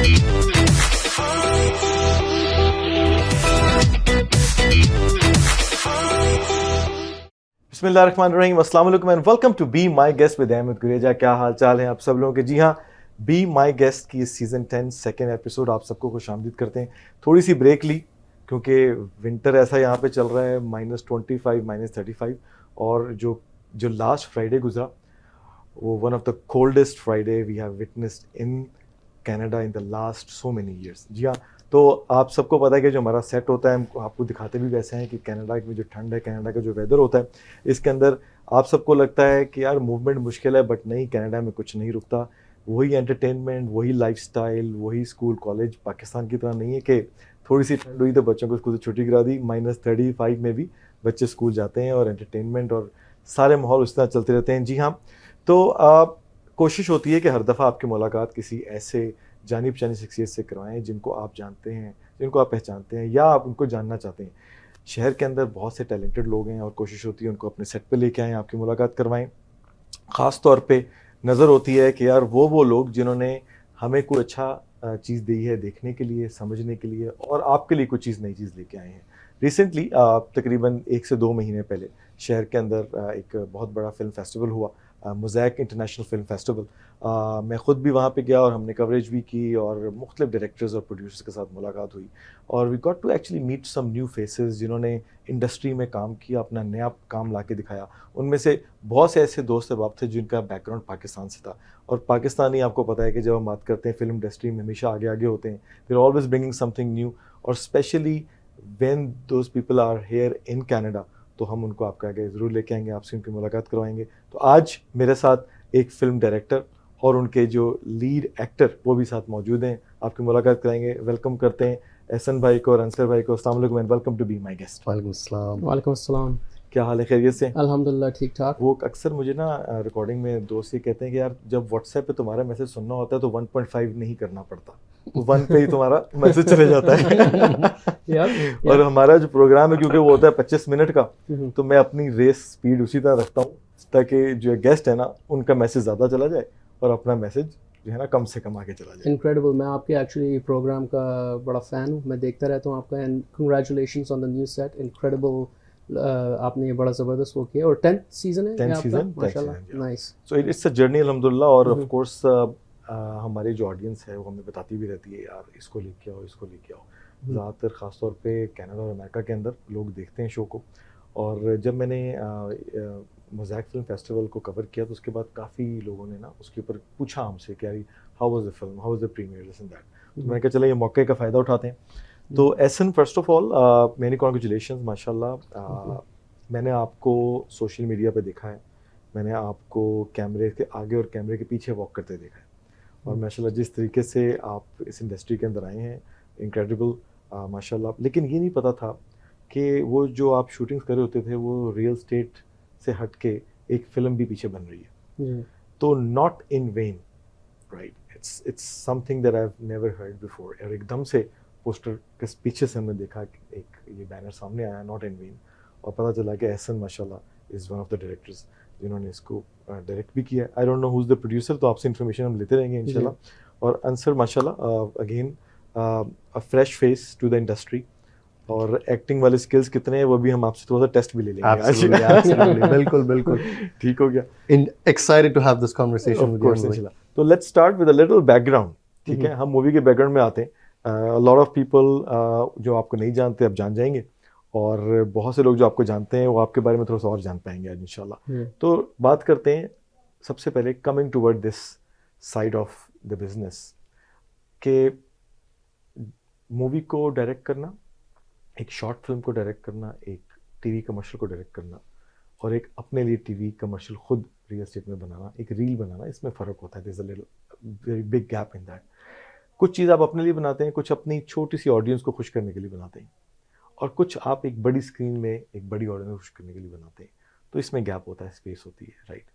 बिस्मिल्लाहिर्रहमानिर्रहीम, अस्सलाम वालेकुम and welcome to be my guest विद अहमद गुरेजा। क्या हाल चाल है आप सब लोगों के? जी हाँ, बी माय गेस्ट की सीज़न 10 सेकेंड एपिसोड आप सबको खुशामदीद करते हैं। थोड़ी सी ब्रेक ली क्योंकि विंटर ऐसा यहाँ पे चल रहा है, -25 -35, और जो जो लास्ट फ्राइडे गुजरा वो one of the coldest Friday we have witnessed in Canada in the last so many years. जी हाँ, तो आप सबको पता है कि जो हमारा सेट होता है हम आपको दिखाते भी वैसे हैं कि कनाडा में जो ठंड है, कनाडा का जो वेदर होता है, इसके अंदर आप सबको लगता है कि यार मूवमेंट मुश्किल है, बट नहीं, कनाडा में कुछ नहीं रुकता। वही एंटरटेनमेंट, वही लाइफस्टाइल, वही स्कूल कॉलेज। पाकिस्तान की तरह नहीं है कि थोड़ी सी ठंड हुई तो बच्चों को स्कूल से छुट्टी करा दी, -35 में भी बच्चे स्कूल जाते हैं और एंटरटेनमेंट और सारे माहौल उस तरह चलते रहते हैं। जी हाँ, तो कोशिश होती है कि हर दफ़ा आपकी मुलाकात किसी ऐसे जानी पहचानी शख्सियत से करवाएं जिनको आप जानते हैं, जिनको आप पहचानते हैं या आप उनको जानना चाहते हैं। शहर के अंदर बहुत से टैलेंटेड लोग हैं और कोशिश होती है उनको अपने सेट पे लेके आएँ, आपकी मुलाकात करवाएं। ख़ास तौर पे नज़र होती है कि यार वो लोग जिन्होंने हमें कोई अच्छा चीज़ दी है देखने के लिए, समझने के लिए, और आपके लिए कुछ चीज़, नई चीज़ लेके आए हैं। रिसेंटली तकरीबन 1 से 2 महीने पहले शहर के अंदर एक बहुत बड़ा फ़िल्म फेस्टिवल हुआ, मोज़ैक इंटरनेशनल फ़िल्म फेस्टिवल। मैं ख़ुद भी वहाँ पे गया और हमने कवरेज भी की और मुख्तलिफ डायरेक्टर्स और प्रोड्यूसर्स के साथ मुलाकात हुई और we got to actually meet some new faces जिन्होंने इंडस्ट्री में काम किया, अपना नया काम ला के दिखाया। उनमें से बहुत से ऐसे दोस्त अहबाब थे जिनका बैकग्राउंड पाकिस्तान से था, और पाकिस्तानी आपको पता है कि जब हम बात करते हैं फिल्म इंडस्ट्री में हमेशा आगे आगे होते हैं। They are always bringing something new, और specially when those people are here in Canada, तो हम उनको आपके आगे ज़रूर लेके आएंगे, आपसे उनकी मुलाकात करवाएंगे। तो आज मेरे साथ एक फ़िल्म डायरेक्टर और उनके जो लीड एक्टर वो भी साथ मौजूद हैं, आपकी मुलाकात कराएंगे। वेलकम करते हैं एहसन भाई को और अंसर भाई को। अस्सलाम वालेकुम and welcome to be my guest. वालेकुम अस्सलाम। वालेकुम अस्सलाम। क्या हाल है, खैरियत से? अल्हम्दुलिल्लाह ठीक ठाक। वो अक्सर मुझे ना रिकॉर्डिंग में दोस्त ये कहते हैं कि यार जब व्हाट्सएप पे तुम्हारा मैसेज सुनना होता है तो 1.5 नहीं करना पड़ता, 1 पे ही तुम्हारा मैसेज चले जाता है। और हमारा जो प्रोग्राम है क्योंकि वो होता है 25 मिनट का, तो मैं अपनी रेस स्पीड उसी तरह रखता हूँ ताकि जो गेस्ट है ना उनका मैसेज ज़्यादा चला जाए और अपना मैसेज जो है ना कम से कम आगे चला जाए। इनक्रेडिबल, मैं आपके एक्चुअली प्रोग्राम का बड़ा फ़ैन हूँ, मैं देखता रहता हूँ आपका, and congratulations on the new set. Incredible, आपने ये बड़ा ज़बरदस्त वो किया, और 10th सीज़न है 10th सीज़न, माशाल्लाह, nice. So it's a journey अल्हम्दुलिल्लाह। और ऑफ कोर्स हमारी जो ऑडियंस है वो हमें बताती भी रहती है यार इसको लेके आओ, इसको लेके आओ। ज़्यादातर ख़ासतौर पे कनाडा और अमेरिका के अंदर लोग देखते हैं शो को, और जब मैंने मोज़ैक फ़िल्म फेस्टिवल को कवर किया तो उसके बाद काफ़ी लोगों ने ना उसके ऊपर पूछा हमसे कि यार how was the film, how was the premiere, this and that. तो मैंने कहा चलो ये मौके का फ़ायदा उठाते हैं। तो Ehsan, first of all many congratulations, माशाल्लाह। मैंने आपको सोशल मीडिया पे देखा है, मैंने आपको कैमरे के आगे और कैमरे के पीछे वॉक करते देखा है, और माशाल्लाह जिस तरीके से आप इस इंडस्ट्री के अंदर आए हैं, इनक्रेडिबल, माशाल्लाह। लेकिन ये नहीं पता था कि वो जो आप शूटिंग्स कर रहे होते थे वो रियल स्टेट से हट के एक फ़िल्म भी पीछे बन रही है। तो not in when, right, it's something that I have never heard before. और एकदम से पोस्टर के पीछे से हमने देखा कि एक ये बैनर सामने आया, नॉट इन वेन, और पता चला कि एहसन माशाल्लाह is one of the directors जिन्होंने इसको डायरेक्ट भी किया है। आई don't know who is the producer, तो आपसे इन्फॉर्मेशन हम लेते रहेंगे इंशाल्लाह। और अंसर माशाल्लाह again a fresh face to the industry, और एक्टिंग वाले स्किल्स कितने हैं वो भी हम आपसे थोड़ा सा टेस्ट भी ले लेंगे आज। Absolutely, बिल्कुल बिल्कुल। ठीक हो गया। Excited to have this conversation with you. इंशाल्लाह। तो let's start with a little background, ठीक है? हम मूवी के बैकग्राउंड में आते हैं। अ लॉट ऑफ पीपल जो आपको नहीं जानते अब जान जाएंगे, और बहुत से लोग जो आपको जानते हैं वो आपके बारे में थोड़ा सा और जान पाएंगे आज इंशाल्लाह। तो बात करते हैं सबसे पहले coming toward this side of the business, के मूवी को डायरेक्ट करना, एक शॉर्ट फिल्म को डायरेक्ट करना, एक टीवी कमर्शियल को डायरेक्ट करना, और एक अपने लिए टीवी कमर्शियल खुद रियल स्टेट में बनाना, एक रील बनाना, इसमें फ़र्क होता है। There is a little very big gap in that. कुछ चीज़ आप अपने लिए बनाते हैं, कुछ अपनी छोटी सी ऑडियंस को खुश करने के लिए बनाते हैं, और कुछ आप एक बड़ी स्क्रीन में एक बड़ी ऑडियंस को खुश करने के लिए बनाते हैं। तो इसमें गैप होता है, स्पेस होती है, राइट?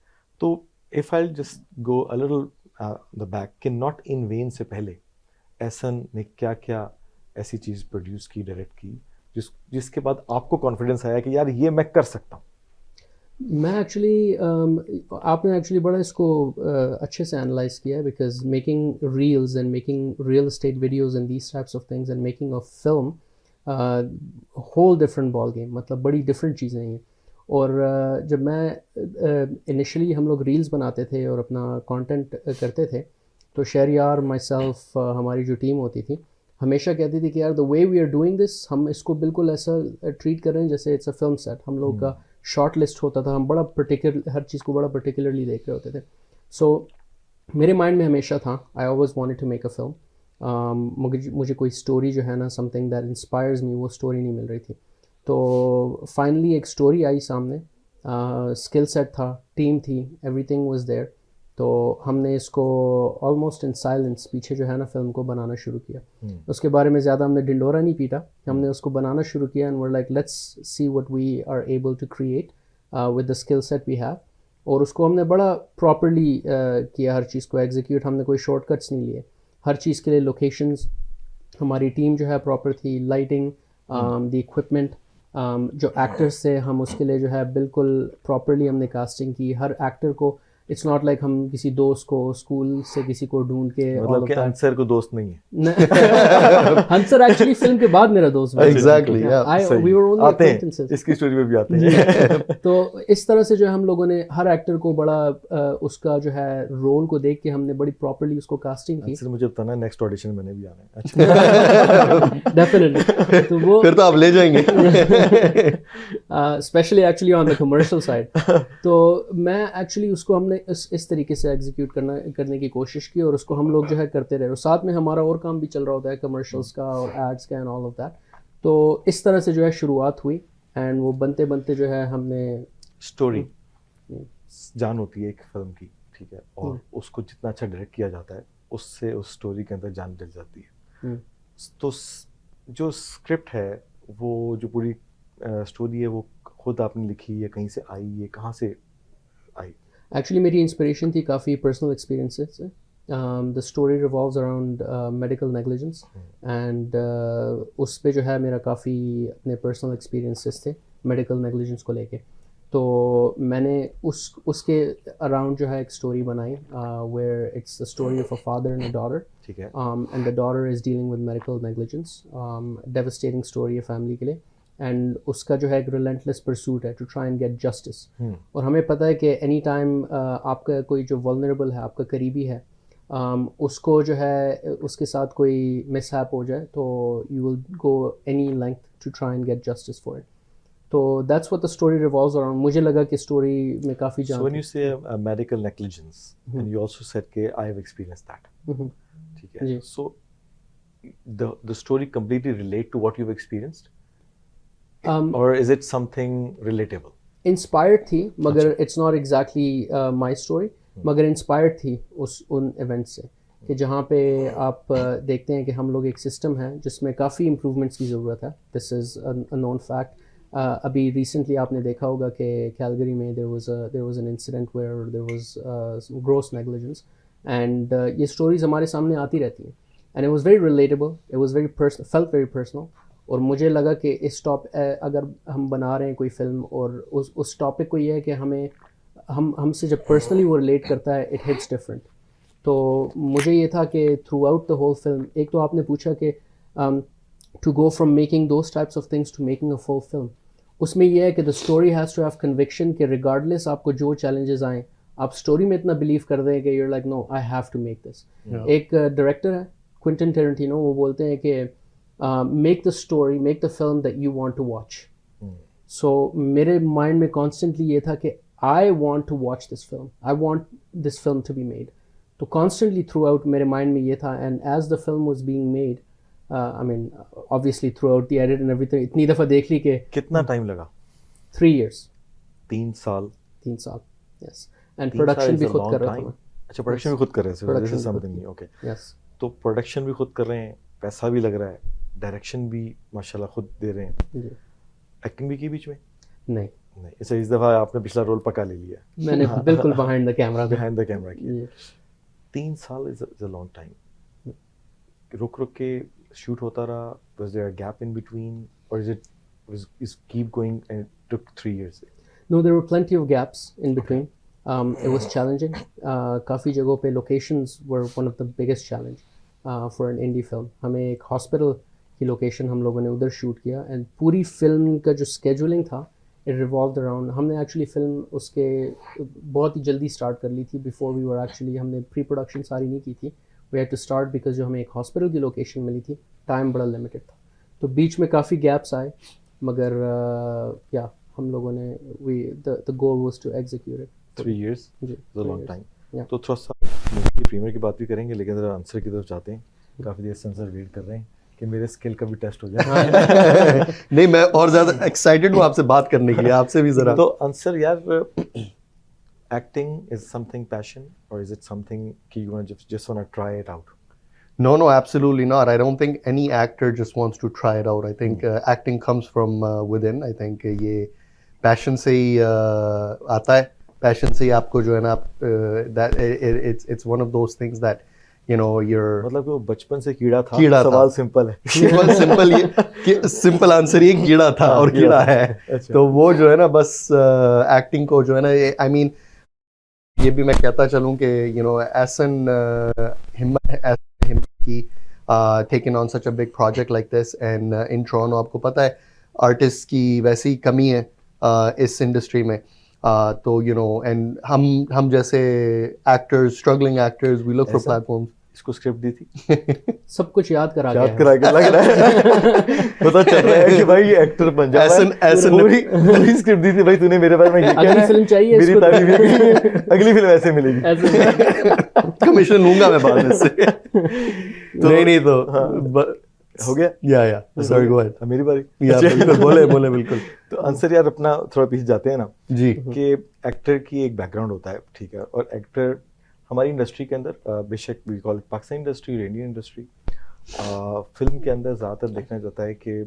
तो if I just go a little the back, कि नॉट इन वेन से पहले एहसन ने क्या क्या ऐसी चीज़ प्रोड्यूस की, डायरेक्ट की, जिसके बाद आपको कॉन्फिडेंस आया कि यार ये मैं कर सकता हूँ? मैं एक्चुअली आपने एक्चुअली बड़ा इसको अच्छे से एनालाइज किया है because making reels and making real estate videos and these types of things and making a film whole different ball game, मतलब बड़ी डिफरेंट चीज़ें हैं। और जब मैं इनिशियली हम लोग रील्स बनाते थे और अपना कंटेंट करते थे, तो शहरियार माई सेल्फ हमारी जो टीम होती थी हमेशा कहती थी कि यार the way we are doing this, हम इसको बिल्कुल ऐसा ट्रीट कर रहे हैं जैसे इट्स अ फिल्म सेट। हम लोग का शॉर्ट लिस्ट होता था, हम बड़ा पर्टिकुलर हर चीज़ को बड़ा पर्टिकुलरली देख रहे होते थे। सो मेरे माइंड में हमेशा था I always wanted to make a film. मुझे कोई स्टोरी जो है ना, समथिंग दैट इंस्पायर्स मी, वो स्टोरी नहीं मिल रही थी। तो फाइनली एक स्टोरी आई सामने, स्किल सेट था, टीम थी, एवरीथिंग वाज देयर। तो हमने इसको ऑलमोस्ट इन साइलेंस पीछे जो है ना फिल्म को बनाना शुरू किया। उसके बारे में ज़्यादा हमने डिंडोरा नहीं पीटा, हमने उसको बनाना शुरू किया and were like let's see what we are able to create with the skill set we have. और उसको हमने बड़ा प्रॉपरली किया, हर चीज़ को एग्जीक्यूट। हमने कोई शॉर्टकट्स नहीं लिए, हर चीज़ के लिए लोकेशंस, हमारी टीम जो है प्रॉपर थी, लाइटिंग, द इक्विपमेंट, जो एक्टर्स थे हम उसके लिए जो है बिल्कुल प्रॉपरली हमने कास्टिंग की। हर एक्टर को, इट्स नॉट लाइक हम किसी दोस्त को स्कूल से किसी को ढूंढ के मतलब कि अंसर को दोस्त नहीं है। हंसर एक्चुअली फिल्म के बाद मेरा दोस्त बना। Exactly, yeah. सही। वी वर ओनली आते हैं, acquaintances। इसकी स्टोरी में भी आते हैं। तो इस तरह से जो है हम लोगों ने हर एक्टर को बड़ा उसका जो है रोल को देख के हमने बड़ी प्रॉपरली उसको कास्टिंग की। अंसर मुझे बताना नेक्स्ट ऑडिशन मैंने भी आना है। अच्छा। डेफिनेटली। तो वो फिर तो आप ले जाएंगे। Specially actually on the commercial side. तो मैं एक्चुअली उसको हमने इस तरीके से एग्जीक्यूट करने की कोशिश की और उसको हम लोग जो है करते रहे। और साथ में हमारा और काम भी चल रहा होता है, कमर्शियल्स का और एड्स का एंड ऑल ऑफ दैट। तो इस तरह से जो है शुरुआत हुई एंड वो बनते बनते जो है हमने स्टोरी जान होती है एक फिल्म की, ठीक है, और उसको जितना अच्छा डायरेक्ट किया जाता है उससे उस स्टोरी के अंदर जान डल जाती है। तो जो स्क्रिप्ट है, वो जो पूरी स्टोरी है, वो खुद आपने लिखी या कहीं से आई, ये कहाँ से आई? एक्चुअली मेरी इंस्पिरेशन थी काफ़ी पर्सनल एक्सपीरियंसेस से। The story revolves around medical negligence and उस पे जो है मेरा काफ़ी अपने पर्सनल एक्सपीरियंसेस थे मेडिकल नेग्लिजेंस को लेके। तो मैंने उसके अराउंड जो है एक स्टोरी बनाई where it's the story of a father and a daughter, ठीक है। And the daughter is dealing with medical negligence, devastating story है फैमिली के लिए। एंड उसका जो है एक रिलेंटलेस परसूट है to try and get justice. और हमें पता है कि एनी टाइम आपका कोई जो वल्नरेबल है, आपका करीबी है, उसको जो है उसके साथ कोई मिसहैप हो जाए तो you will go any length to try and get justice for it. तो that's what the story revolves around. मुझे लगा कि स्टोरी में काफ़ी So when जान you say medical negligence, and you also said कि I have experienced that, ठीक है। जी। So the story completely relate to what you've experienced, or is it something relatable? Inspired थी, मगर it's not exactly my story, मगर inspired थी उन event से कि जहाँ पे आप देखते हैं कि हम लोग एक सिस्टम है जिसमें काफ़ी इम्प्रूवमेंट्स की ज़रूरत है। This is a known fact. अभी रिसेंटली आपने देखा होगा कि कैलगरी में there was an incident where there was gross negligence and ये स्टोरीज हमारे सामने आती रहती हैं and it was very relatable, it was very personal, felt very personal. और मुझे लगा कि इस अगर हम बना रहे हैं कोई फिल्म और उस टॉपिक को ये है कि हमसे जब पर्सनली वो रिलेट करता है इट हिट्स डिफरेंट। तो मुझे ये था कि throughout the whole film, एक तो आपने पूछा कि to go from making those types of things to making a full film, उसमें यह है कि the story has to have conviction कि रिगार्डलेस आपको जो चैलेंजेस आएँ, आप स्टोरी में इतना बिलीव कर दें कि you're like no I have to make this. एक डायरेक्टर है क्विंटन टेरेंटिनो, वो बोलते हैं कि make the story, make the film that you want to watch. So मेरे माइंड में कॉन्स्टेंटली ये था कि I want to watch this film, I want this film to be made. तो कॉन्स्टेंटली थ्रू आउट मेरे माइंड में ये था and as the film was being made, I mean obviously through out the edit and everything, इतनी दफ़ा देख ली कि कितना टाइम लगा? 3 years, 3 साल। 3 साल, यस। एंड 3 प्रोडक्शन साल भी is a खुद long कर रहा था time. मैं। अच्छा, प्रोडक्शन भी खुद कर रहे हैं, दिस Production इज भी खुद समथिंग न्यू, ओके। यस। तो प्रोडक्शन भी खुद कर रहे हैं, पैसा भी लग रहा है, डायरेक्शन भी माशाल्लाह खुद दे रहे हैं, जी। एक्टिंग भी की बीच में? नहीं, नहीं, इस दफ़ा आपने पिछला रोल पका ले लिया, मैंने बिल्कुल behind the camera behind the camera किया। जी। 3 साल इज अ लॉन्ग टाइम। रुक रुक के शूट होता रहा, was there a gap in between, और is keep going and took 3 years? No, there were plenty of gaps in between. It was challenging. काफ़ी जगहों पे locations were one of the biggest challenge for an indie film. हमें एक hospital की location हम लोगों ने उधर shoot किया and पूरी film का जो scheduling था it revolved around. हमने actually film उसके बहुत ही जल्दी start कर ली थी before we were actually हमने pre-production सारी नहीं की थी. We had to start because जो हमें एक hospital की location मिली थी time बड़ा limited था. तो बीच में काफ़ी gaps आए मगर yeah हम लोगों ने the goal was to execute it. 3 years ji, is a long 3 years. time. Yeah. तो थोड़ा सा मूवी की प्रीमियर की बात भी करेंगे लेकिन ज़रा आंसर की तरफ जाते हैं. काफ़ी देर से आंसर वेट कर रहे हैं कि मेरे स्किल का भी टेस्ट हो जाए. नहीं, मैं और ज़्यादा एक्साइटेड हूँ आपसे बात करने के लिए, आपसे भी ज़रा. तो आंसर यार, acting is something passion or is it something कि you just want to try it out? No, absolutely not. I don't think any actor just wants to try it out. I think acting comes from within. I think ये passion से ही आता है. Passion से ही आपको जो है ना, that it's one of those things that you know you're. मतलब कि वो बचपन से कीड़ा था. कीड़ा था. सवाल सिंपल है. सिंपल ये सिंपल आंसर ये कीड़ा था और कीड़ा है. अच्छा. तो वो जो है ना बस एक्टिंग को जो है ना, I mean ये भी मैं कहता चलूँ कि you know ऐसन हिम्मत की taking on such a big project like this and in Toronto आपको पता है आर्टिस्ट की वैसी कमी है इस इंडस्ट्री में. तो you know and हम जैसे actors, struggling actors, we look for platforms. इसको स्क्रिप्ट दी थी. सब कुछ याद करा याद करा के लग रहा है. पता चल रहा है कि भाई ये एक्टर बन जा. ऐसन पूरी स्क्रिप्ट दी थी भाई तूने मेरे बारे में ये अगली फिल्म चाहिए मेरी इसको. तारीफ. अगली फिल्म ऐसे मिलेगी. कमीशन लूंगा मैं बाद में से. नहीं तो हो गया. या सॉरी गो अहेड. मेरी बारी. या बिल्कुल बोले बिल्कुल. तो आंसर यार अपना थोड़ा पीछे जाते हैं ना जी कि एक्टर की एक बैकग्राउंड होता है, ठीक है, और एक्टर हमारी इंडस्ट्री के अंदर बेशक we call it Pakistan industry और इंडियन इंडस्ट्री, फिल्म के अंदर ज़्यादातर देखना जाता है कि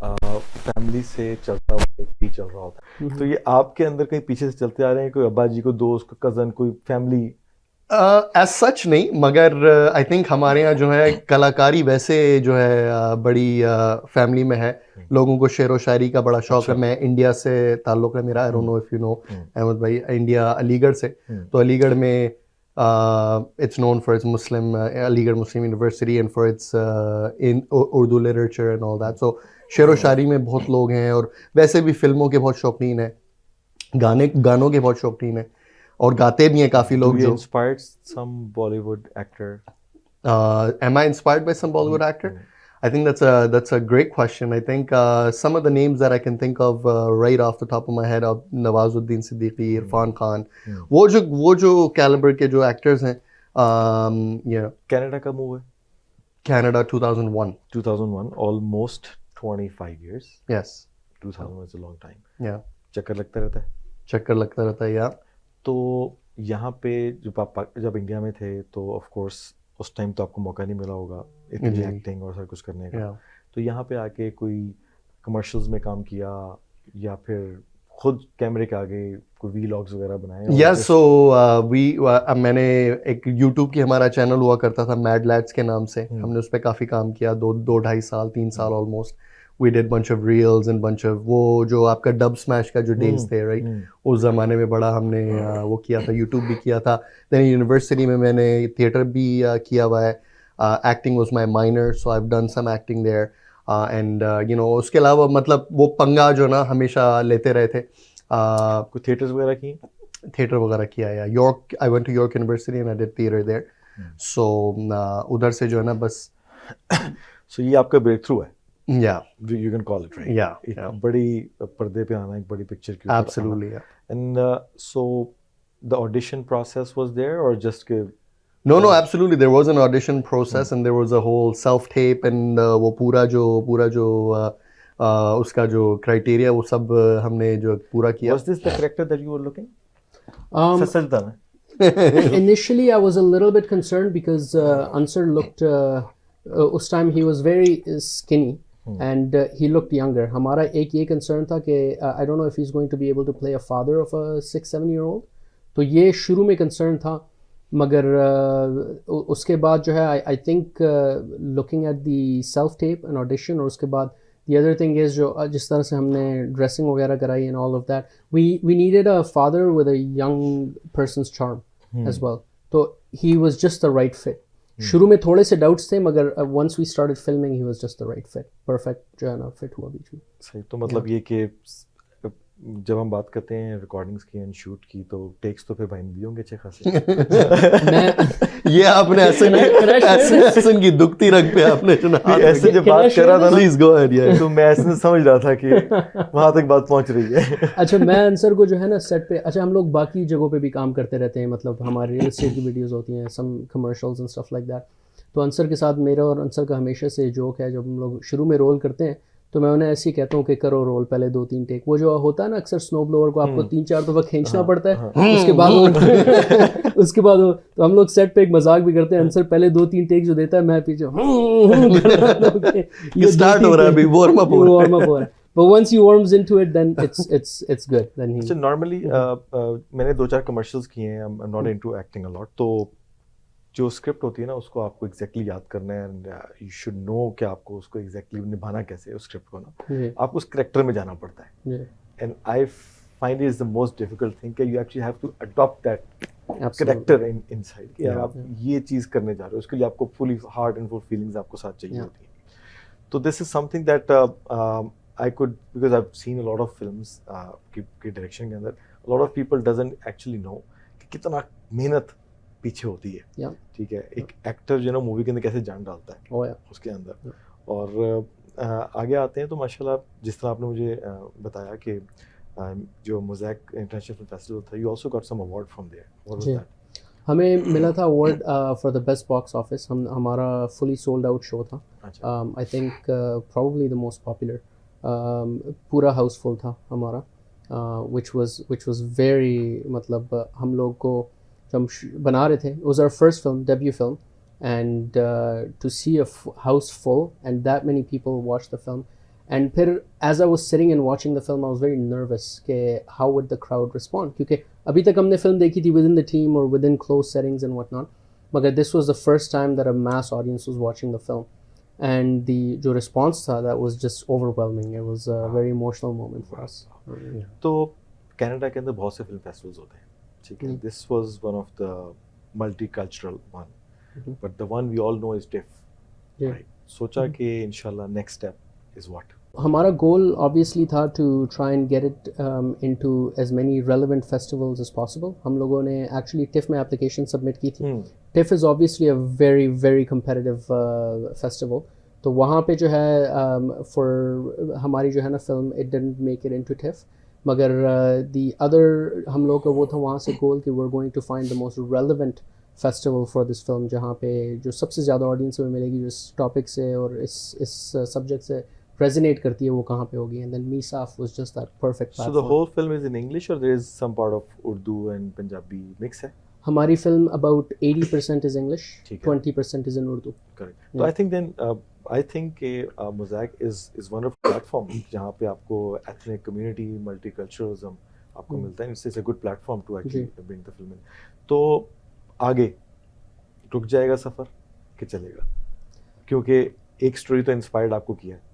फैमिली से चलता हुआ एक भी चल रहा होता है. तो ये आपके अंदर कहीं पीछे से चलते आ रहे हैं, कोई अब्बा जी को दोस्त, कोई कज़न, कोई फैमिली? एज सच नहीं, मगर आई थिंक हमारे यहाँ जो है कलाकारी वैसे जो है बड़ी फैमिली में है. लोगों को शेर व शायरी का बड़ा शौक है. मैं इंडिया से ताल्लुक़ है मेरा. I don't know if you know Ahmad bhai, India Aligarh से. तो अलीगढ़ में it's known for its Muslim, Aligarh Muslim University, and for its in Urdu literature and all that. So शेर व शायरी में बहुत लोग हैं और वैसे भी फिल्मों के बहुत शौकीन हैं, गानों के बहुत शौकीन हैं और गाते भी हैं काफी लोग. जो inspired some Bollywood actor? Am I inspired by some Bollywood actor? I think that's a great question. I think some of the names that I can think of right off the top of my head are Nawazuddin Siddiqui, Irfan Khan. वो जो caliber के जो actors हैं. Canada का move है? Canada 2001. 2001, almost 25 years. Yes. 2000 was a long time. Yeah. चक्कर लगता रहता है. चक्कर लगता रहता है यार. तो यहाँ पे जब इंडिया में थे तो ऑफ कोर्स उस टाइम तो आपको मौका नहीं मिला होगा इतनी एक्टिंग और सब कुछ करने का. तो यहाँ पे आके कोई कमर्शियल्स में काम किया या फिर खुद कैमरे के आगे कोई वीलॉग्स वगैरह बनाए? या सो मैंने एक यूट्यूब की हमारा चैनल हुआ करता था मैड लैड्स के नाम से. हमने उस पर काफ़ी काम किया, 2-2.5 साल 3 साल almost. We did bunch of reels and bunch of वो जो आपका डब स्मैश का जो डेज थे राइट, उस ज़माने में बड़ा हमने वो किया था. यूट्यूब भी किया था. दैन यूनिवर्सिटी में मैंने थिएटर भी किया हुआ है. Acting was my minor, so I have done some acting there. And you know उसके अलावा मतलब वो पंगा जो ना हमेशा लेते रहे थे. कोई थिएटर्स वगैरह की? थिएटर वगैरह किया या York, I went to York University and I did theatre there. So उधर से जो है ना बस. सो ये आपका ब्रेक थ्रू है? Yeah, you can call it, right? Yeah. एक बड़ी पर्दे पे आना, एक बड़ी पिक्चर की. Absolutely, yeah. And so the audition process was there or just No, absolutely. There was an audition process and there was a whole self-tape and वो पूरा जो उसका जो criteria वो सब हमने जो पूरा किया. Was this the character that you were looking? सच बताना. Initially, I was a little bit concerned because Ansar looked. उस time he was very skinny. And he looked younger. हमारा एक ये concern था कि I don't know if he's going to be able to play a father of a 6-7 year old. तो ये शुरू में concern था, मगर उसके बाद जो है I think looking at the self tape and audition और उसके बाद The other thing is जो जिस तरह से हमने dressing वगैरह कराई and all of that, we needed a father with a young person's charm as well. तो he was just the right fit. शुरू में थोड़े से doubts थे मगर once we started filming he was just the right fit. Perfect जो है ना fit हुआ बीच में. सही, तो मतलब ये कि जब हम बात करते हैं रिकॉर्डिंग्स की एंड शूट की तो टेक्स तो फिर भाई दिए होंगे अच्छे खासे। मैं ये आपने ऐसे की दुखती रग पे आपने सुना ऐसे जब बात कर रहा था ना प्लीज गो अहेड यार तो मैं ऐसे समझ रहा था कि वहां तक बात पहुंच रही है। अच्छा मैं अंसर को जो है ना सेट पे, अच्छा हम लोग बाकी जगहों पे भी काम करते रहते हैं, मतलब हमारे रियल एस्टेट की वीडियोस होती हैं, some commercials and stuff like that. तो अंसर के साथ मेरा और अंसर का हमेशा से जोक है, जब हम लोग शुरू में रोल करते हैं तो मैं उन्हें ऐसे ही कहता हूँ कि करो रोल पहले 2-3 टेक। वो जो होता है ना अक्सर स्नो ब्लोअर को आपको 3-4 दफा खींचना पड़ता है, उसके बाद उसके बाद तो हम लोग सेट पे एक मजाक भी करते हैं, अंसर पहले 2-3 टेक जो देता है मैं पीछे ये स्टार्ट हो रहा है अभी, वार्म अप हो रहा है। But once he warms into it, then it's good. Then he. अच्छा नॉर्मली मैंने 2-4 कमर्शियल्स किए हैं, I am not into acting a lot, तो जो स्क्रिप्ट होती है ना उसको आपको एग्जैक्टली याद करना है एंड यू शुड नो कि आपको उसको एग्जैक्टली निभाना कैसे है उस स्क्रिप्ट को ना, आपको उस करेक्टर में जाना पड़ता है। And I find it is the most difficult thing कि you actually have to adopt that character inside कि यार आप ये चीज़ करने जा रहे हो, उसके लिए आपको fully heart and full feelings आपको साथ चाहिए होती हैं। तो this is something that I could, because I've seen a lot of films की डायरेक्शन के अंदर a lot of people doesn't actually know कि कितना मेहनत पीछे होती है। ठीक है, एक एक्टर जो है ना मूवी के अंदर कैसे जान डालता है उसके अंदर। और आगे आते हैं तो माशाल्लाह जिस तरह आपने मुझे बताया कि जो मोज़ैक इंटरनेशनल फिल्म फेस्टिवल था, you also got some award from there. What was that? हमें मिला था award for the best box office. हमारा फुली सोल्ड आउट शो था। I think probably the most popular. पूरा हाउसफुल था हमारा, which was very, मतलब हम लोग को जब हम बना रहे थे, it was our first film, debut film, and to see a house full and that many people watch the film, and फिर as I was sitting and watching the film I was very nervous कि how would the crowd respond, क्योंकि अभी तक हमने film देखी थी within the team or within closed settings and whatnot, मगर this was the first time that a mass audience was watching the film. And the जो response था, that was just overwhelming. It was a very emotional moment for us. तो Canada के अंदर बहुत से film festivals होते हैं, ठीक है, this was one of the multicultural one, but the one we all know is TIFF, right? सोचा कि इंशाल्लाह नेक्स्ट स्टेप इज व्हाट? हमारा गोल ऑब्वियसली था to try and get it into as many relevant festivals as possible. हम लोगों ने actually TIFF में application submit की थी। TIFF is obviously a very very competitive festival, तो वहाँ पे जो है फॉर हमारी जो है ना film it didn't make it into tiff, मगर दी अदर हम लोग का वो था वहाँ से गोल कि we are going to find the most relevant festival for this film, जहाँ पे जो सबसे ज़्यादा ऑडियंस में मिलेगी, जो इस टॉपिक से और इस सब्जेक्ट से resonate करती है, वो कहाँ पे होगी। And then MISAF was just that perfect platform. So the whole film is in English or there is some part of Urdu and Punjabi mix है? हमारी film about 80% is English, 20% is in Urdu. Correct. So I think then I think Mosaic is one of platform जहाँ पे आपको ethnic community multiculturalism आपको मिलता है। It's a good platform to actually bring the film in. तो आगे रुक जाएगा सफर कि चलेगा? क्योंकि एक स्टोरी तो इंस्पायर्ड आपको किया है।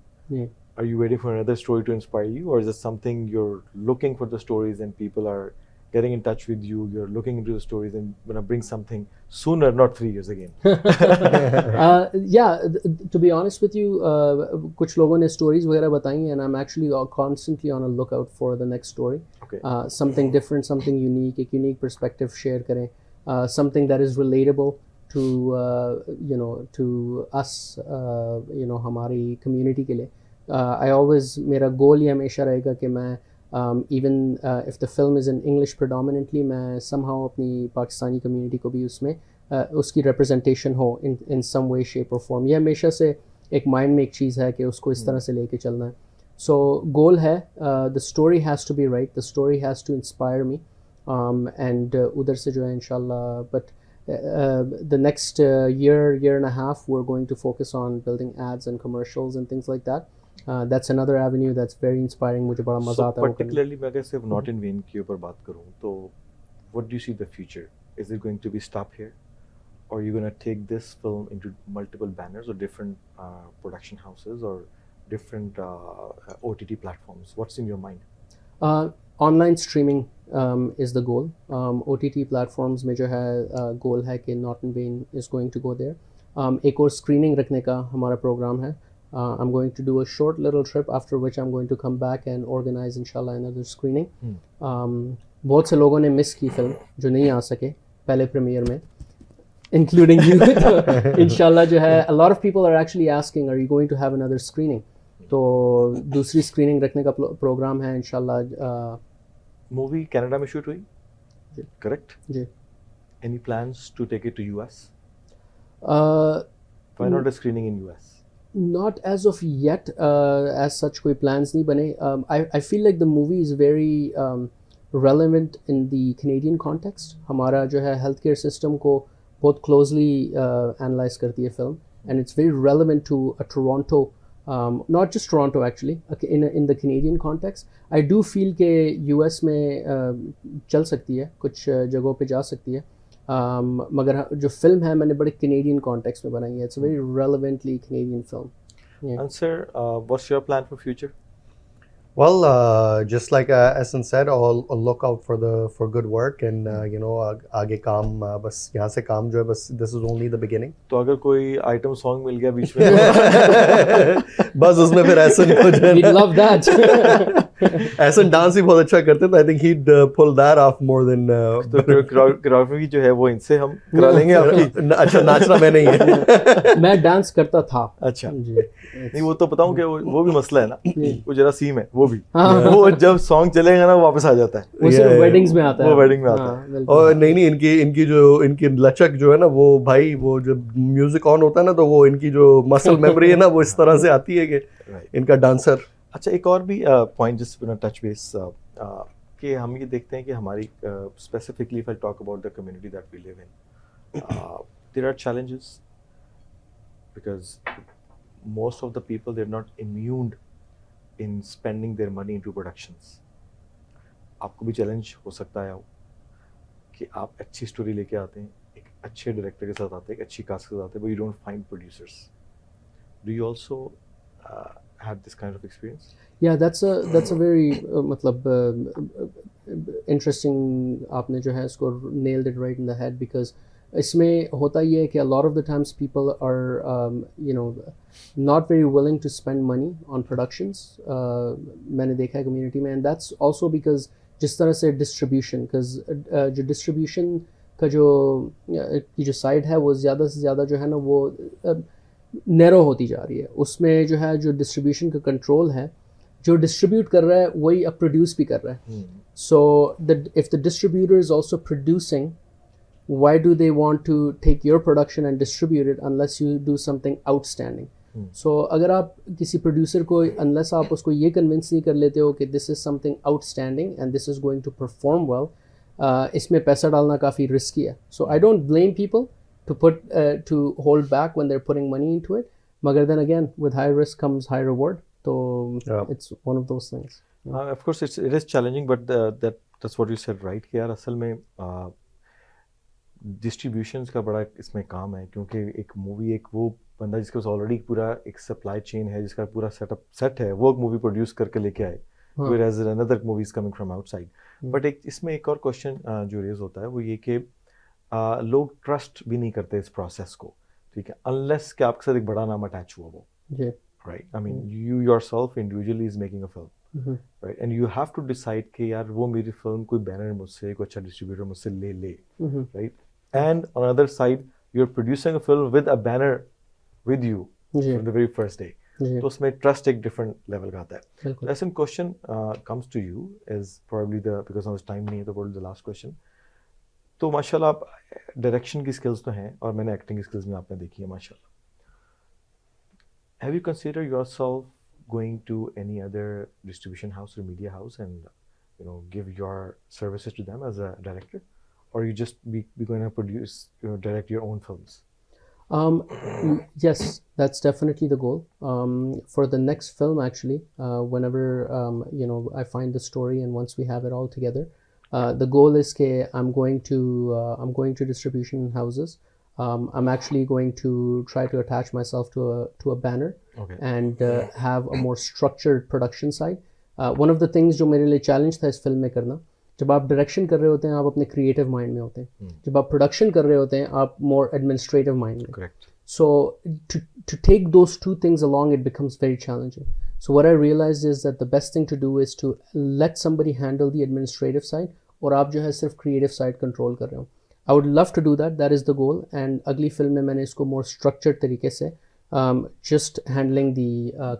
Are you waiting for another story to inspire you, or is it something you're looking for the stories and people are getting in touch with you, you're looking into the stories and gonna bring something sooner, not 3 years again? Yeah, to be honest with you, कुछ लोगों ने stories वगैरह बताई and I'm actually constantly on a lookout for the next story. Okay. Something different, something unique, एक unique perspective share करें, something that is relatable to to us, हमारी community के लिए। I always, मेरा गोल ही हमेशा रहेगा कि मैं even if the film is in English predominantly, मैं somehow अपनी पाकिस्तानी community को भी उसमें उसकी representation हो in some way shape or form। ये हमेशा से एक mind में एक चीज़ है कि उसको इस तरह से लेके चलना है। So गोल है, the story has to be right, the story has to inspire me, and उधर से जो है इंशाल्लाह, but the next year and a half we're going to focus on building ads and commercials and things like that. That's another avenue that's very inspiring. मुझे बड़ा मजा आता है। Particularly मैं अगर सिर्फ Not in Vain के ऊपर बात करूँ तो what do you see the future? Is it going to be stop here, or are you going to take this film into multiple banners or different production houses, or different OTT platforms? What's in your mind? Online streaming is the goal. OTT platforms में जो है goal है कि not in when is going to go there. एक और screening रखने का हमारा प्रोग्राम है. I'm going to do a short little trip after which I'm going to come back and organize inshallah another screening. बहुत से लोगों ने मिस की फिल्म जो नहीं आ सके पहले प्रीमियर में, including you. तो इंशाल्लाह जो है a lot of people are actually asking are you going to have another screening. तो दूसरी स्क्रीनिंग रखने का प्रोग्राम है इंशाल्लाह. मूवी कनाडा में शूट हुई, करेक्ट? जी. Any plans to take it to US? Uh, Why not a screening in US? Not as of yet. As such कोई plans नहीं बने. I feel like the movie is very relevant in the Canadian context. हमारा जो है health care system को बहुत closely analyze करती है film, and it's very relevant to a Toronto, not just Toronto actually, in the Canadian context. I do feel कि US में चल सकती है, कुछ जगहों पे जा सकती है. मगर जो फिल्म है मैंने बड़े कैनेडियन कॉन्टेक्स्ट में बनाई है. It's a very relevantly Canadian film. And sir, what's your plan for future? Well, just like Essen said, I'll look out for good work, and you know, आगे काम बस यहाँ से काम जो है बस this is only the beginning. तो अगर कोई आइटम सॉन्ग मिल गया बीच में बस उसमें फिर एसन हो जाए. We'd love that. Essence dance भी बहुत अच्छा करते थे. I think he'd pull that off more than. तो कोरियोग्राफी जो है वो इनसे हम करा लेंगे आपकी. अच्छा नाचना मैं नहीं है. मैं डांस करता था. अच्छा. जी. नहीं वो तो बताऊं कि वो भी मसला है ना, वो जरा सीम है वो भी. वो जब सॉन्ग चलेगा ना वो वापस आ जाता है. वो सिर्फ वेडिंग्स में आता है. वो वेडिंग में आता है. और नहीं इनकी लचक जो है ना वो भाई, वो जब म्यूजिक ऑन होता है ना तो वो इनकी जो मसल मेमोरी है ना वो इस तरह से आती है कि इनका डांसर. अच्छा, एक और भी पॉइंट जिस पर टच बेस कि हम ये देखते हैं कि हमारी specifically if I talk about the community that we live in, there are challenges because most of the people, they're not immune in spending their money into productions. आपको भी चैलेंज हो सकता है कि आप अच्छी स्टोरी लेके आते हैं, एक अच्छे डायरेक्टर के साथ आते हैं, एक अच्छी कास्ट के साथ आते हैं, but you don't find producers. Do you also have this kind of experience? Yeah, that's a very मतलब interesting. आपने जो है इसको nailed it right in the head, because इसमें होता ये है कि a lot of the times people are you know not very willing to spend money on productions. मैंने देखा है community में, and that's also because जिस तरह से distribution, because जो distribution का जो side है वो ज़्यादा से ज़्यादा जो है ना वो narrow होती जा रही है. उसमें जो है जो distribution का control है, जो distribute कर रहा है वही अब produce भी कर रहा है. So if the distributor is also producing, why do they want to take your production and distribute it unless you do something outstanding? So अगर आप किसी producer को unless आप उसको ये convince नहीं कर लेते हो कि this is something outstanding and this is going to perform well, इसमें पैसा डालना काफ़ी risky है. So I don't blame people to hold back when they're putting money into it. मगर then again, with high risk comes high reward. So it's one of those things. Of course it is challenging, but that's what you said right कि यार असल में distributions का बड़ा इसमें काम है, क्योंकि एक मूवी, एक वो बंदा जिसके पास ऑलरेडी पूरा एक सप्लाई चेन है, जिसका पूरा सेट है, वो मूवी प्रोड्यूस करके लेके आए, whereas another movie is coming from outside. But इसमें एक और क्वेश्चन जो रेज होता है वो ये कि लोग ट्रस्ट भी नहीं करते इस प्रोसेस को, ठीक है, अनलेस कि आपके साथ एक बड़ा नाम अटैच हुआ वो. Right, I mean you yourself individually is making a film, right, and you have to decide कि यार वो मेरी फिल्म कोई बैनर मुझसे, कोई अच्छा डिस्ट्रीब्यूटर मुझसे ले, right. And on the other side, you're producing a film with a banner with you from the very first day. तो उसमें trust एक different level का आता है. The second question comes to you is probably because of time नहीं है तो probably the last question. तो माशाल्लाह आप डायरेक्शन की स्किल्स तो हैं और मैंने एक्टिंग की स्किल्स में आपने देखी है माशाल्लाह. Have you considered yourself going to any other distribution house or media house and give your services to them as a director? Or you just be going to direct your own films? Yes, that's definitely the goal. For the next film, actually, whenever I find the story and once we have it all together, the goal is that I'm going to distribution houses. I'm actually going to try to attach myself to a banner Okay. and have a more structured production side. One of the things जो मेरे लिए challenge था इस film में करना, जब आप direction कर रहे होते हैं आप अपने क्रिएटिव माइंड में होते हैं, जब आप प्रोडक्शन कर रहे होते हैं आप मोर एडमिनिस्ट्रेटिव माइंड में. Correct. So to take those two things along, it becomes very challenging. So what I realized is that the best thing to do is to let somebody handle the administrative side, और आप जो है सिर्फ creative side control कर रहे हो. I would love to do that. That is the goal. And अगली film में मैंने इसको more structured तरीके से just handling the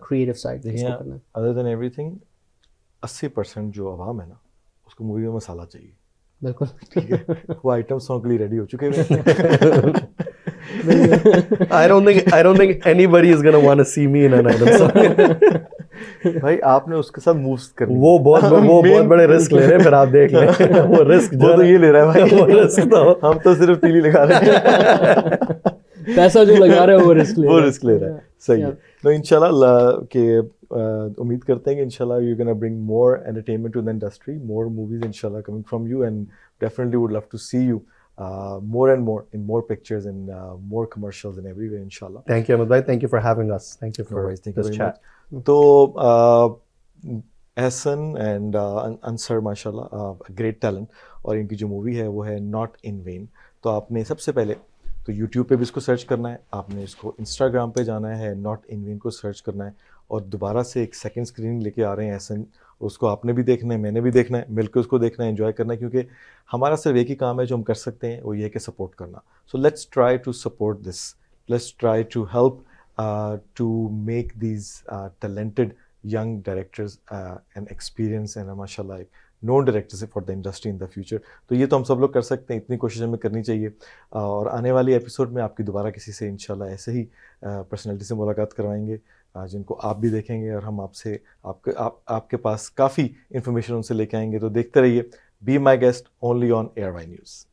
creative side इसको देखिए करना है. अदर देन एवरीथिंग 80% जो आवाम है ना उसको मूवी में मसाला चाहिए. बिल्कुल. ठीक है, वो आइटम सॉन्ग के लिए रेडी हो चुके हैं. I don't think anybody is gonna want to see me in an item song. भाई आपने उसके साथ मूव्स करनी. वो बहुत बड़े रिस्क ले रहे हैं, फिर आप देख लें. वो रिस्क वो तो ये ले रहा है भाई. वो रिस्क तो हम तो सिर्फ तीली लगा रहे हैं. पैसा जो लगा रहे हो वो रिस्क ले वो रहा है. रिस्क ले रहा है. सही है. तो इंशाल्लाह के उम्मीद करते हैं कि इंशाल्लाह you gonna bring more entertainment to the industry, more movies इंशाल्लाह coming from you, and definitely would love to see you more and more in more pictures and more commercials and everywhere inshallah. Thank you, Ahmed bhai. Thank you for having us. Thank you for No worries, thank you this very chat. much. तो Ehsan and Ansar माशाल्लाह great talent, और इनकी जो movie है वो है not in when. तो आपने सबसे पहले तो यूट्यूब पे भी इसको सर्च करना है, आपने इसको इंस्टाग्राम पे जाना है, नॉट इन वेन को सर्च करना है, और दोबारा से एक सेकंड स्क्रीनिंग लेके आ रहे हैं एहसन. उसको आपने भी देखना है, मैंने भी देखना है, मिलकर उसको देखना है, एंजॉय करना है, क्योंकि हमारा सिर्फ एक ही काम है जो हम कर सकते हैं, वो ये है कि सपोर्ट करना. So let's try to support this, let's try to help to make these talented young directors and experience and माशाल्लाह एक known directors for the industry in the future. तो ये तो हम सब लोग कर सकते हैं, इतनी कोशिश हमें करनी चाहिए. और आने वाली एपिसोड में आपकी दोबारा किसी से इंशाल्लाह ऐसे ही पर्सनैलिटी से मुलाकात करवाएंगे, जिनको आप भी देखेंगे और हम आपसे आपके पास काफ़ी इन्फॉर्मेशन उनसे लेके आएंगे. तो देखते रहिए be my guest only on ARY news.